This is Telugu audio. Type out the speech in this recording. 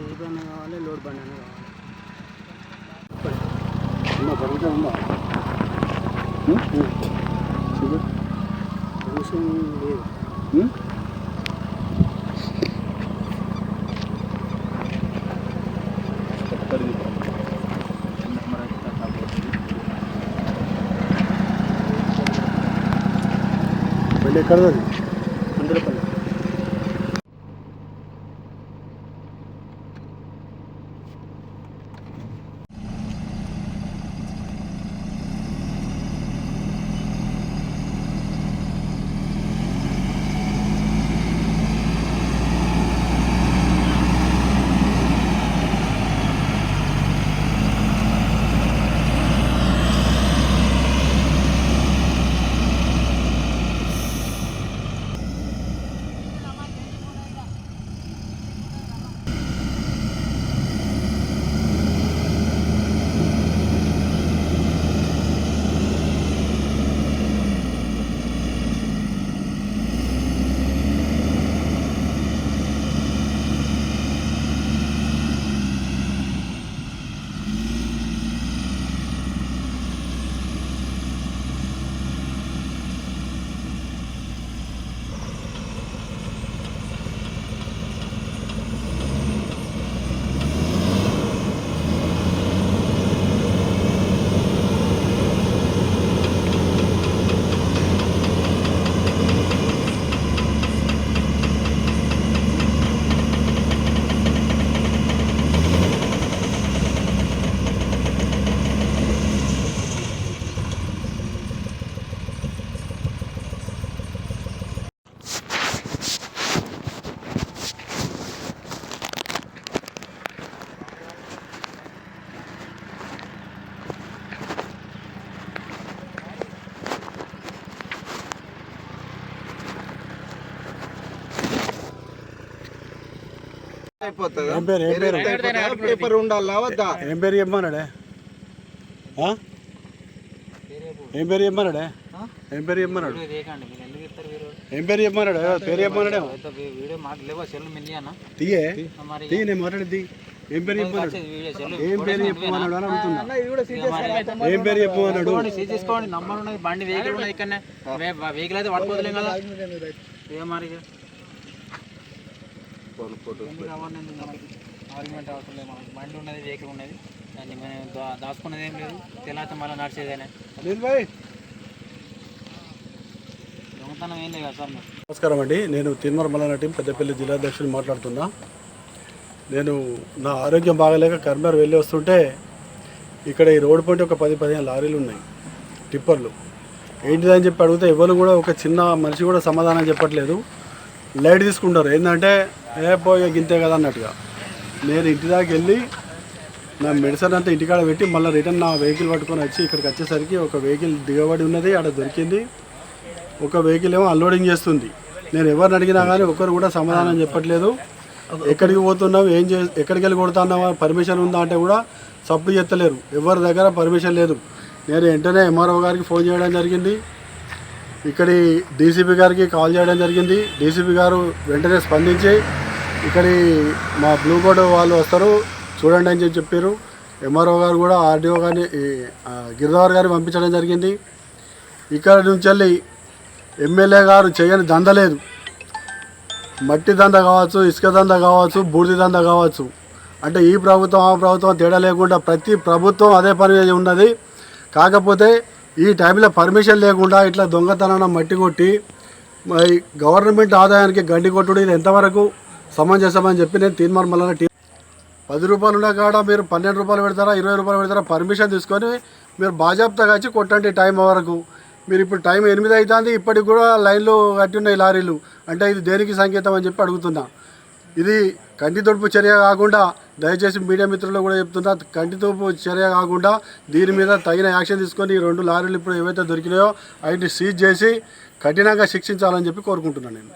ఏ బండి కావాలి, లోడ్ బండి అన్న కావాలి. పర్మిషన్ లేదు. బండి ఎక్కడది? అందరపల్లి. పేపర్ ఉండాలా వద్దా? ఏం పేరు చెప్పమన్నాడే? ఏం పేరు చెప్పమన్నాడే? ఏం పేరు చెప్పమన్నాడు? ఏం పేరు చెప్పమన్నాడు? పేరు చెప్పమన్నాడే? తీయే తీయ, నేను మాట్లాడేది. ఏం పేరు చెప్పమన్నాడు? ఏం పేరు చెప్పమన్నాడు అని అడుగుతున్నా. ఏం పేరు చెప్పమన్నాడు? బండి వెహికల్ ఉన్నది ఇక్కడ, వెహికల్ అయితే పట్టుకోవట్లేం కదా. ఆర్గ్యుమెంట్ అవసరం లేదు. మనకి బండి ఉన్నది, వెహికల్ ఉన్నది, దాన్ని మనం దాచుకున్నది ఏం లేదు. తెలాత మళ్ళీ నడిచేదేనే. దొంగతనం ఏం లేదు కదా సార్. నమస్కారం అండి, నేను తిరుమల మల్లన్న టీం పెద్దపల్లి జిల్లా అధ్యక్షుడు మాట్లాడుతున్నా. నేను నా ఆరోగ్యం బాగలేక కర్మర్ వెళ్ళి వస్తుంటే ఇక్కడ ఈ రోడ్డు పంటి ఒక 10-15 లారీలు ఉన్నాయి, టిప్పర్లు. ఏంటిదని చెప్పి అడిగితే ఎవరు కూడా, ఒక చిన్న మనిషి కూడా సమాధానం చెప్పట్లేదు. లైట్ తీసుకుంటారు. ఏంటంటే పోయి గింతే కదా అన్నట్టుగా. నేను ఇంటి దాకా వెళ్ళి నా మెడిసిన్ అంతా ఇంటికాడ పెట్టి మళ్ళీ రిటర్న్ నా వెహికల్ పట్టుకొని వచ్చి ఇక్కడికి వచ్చేసరికి ఒక వెహికల్ దిగబడి ఉన్నది, అక్కడ దొరికింది. ఒక వెహికల్ ఏమో అన్లోడింగ్ చేస్తుంది. నేను ఎవరిని అడిగినా కానీ ఒకరు కూడా సమాధానం చెప్పట్లేదు. ఎక్కడికి పోతున్నావు, ఎక్కడికి వెళ్ళి కొడుతున్నావా, పర్మిషన్ ఉందా అంటే కూడా సప్పు చేస్తలేరు. ఎవరి దగ్గర పర్మిషన్ లేదు. నేను వెంటనే ఎంఆర్ఓ గారికి ఫోన్ చేయడం జరిగింది. ఇక్కడి డీసీపీ గారికి కాల్ చేయడం జరిగింది. డీసీపీ గారు వెంటనే స్పందించి ఇక్కడి మా బ్లూ కోడ్ వాళ్ళు వస్తారు చూడండి అని చెప్పారు. ఎంఆర్ఓ గారు కూడా ఆర్డీఓ గారిని, గిరిధర్ గారిని పంపించడం జరిగింది. ఇక్కడ నుంచి వెళ్ళి ఎమ్మెల్యే గారు చేయని దంద లేదు. మట్టి దంద కావచ్చు, ఇసుక దంద కావచ్చు, బూడిద దంద కావచ్చు. అంటే ఈ ప్రభుత్వం ఆ ప్రభుత్వం తేడా లేకుండా ప్రతి ప్రభుత్వం అదే పని ఉన్నది. కాకపోతే ఈ టైంలో పర్మిషన్ లేకుండా ఇట్లా దొంగతనాన్ని మట్టి కొట్టి గవర్నమెంట్ ఆదాయానికి గండి కొట్టుడు ఇది ఎంతవరకు సమంజసమని చెప్పి నేను తిరుమల మల్లన్న టీం 10 రూపాయలు ఉన్న కాడ మీరు 12 రూపాయలు పెడతారా, 20 రూపాయలు పెడతారా, పర్మిషన్ తీసుకొని మీరు బాజాప్తాగా వచ్చి కొట్టండి టైం వరకు. మీరు ఇప్పుడు టైం 8 అవుతుంది, ఇప్పటికి కూడా లైన్లు కట్టి ఉన్నాయి లారీలు. అంటే ఇది దేనికి సంకేతం అని చెప్పి అడుగుతున్నా. ఇది కంటి తొడుపు చర్య కాకుండా, దయచేసి మీడియా మిత్రులు కూడా చెప్తున్నా, కంటి తొడుపు చర్య కాకుండా దీని మీద తగిన యాక్షన్ తీసుకొని ఈ 2 లారీలు ఇప్పుడు ఏవైతే దొరికినాయో వాటిని సీజ్ చేసి కఠినంగా శిక్షించాలని చెప్పి కోరుకుంటున్నాను నేను.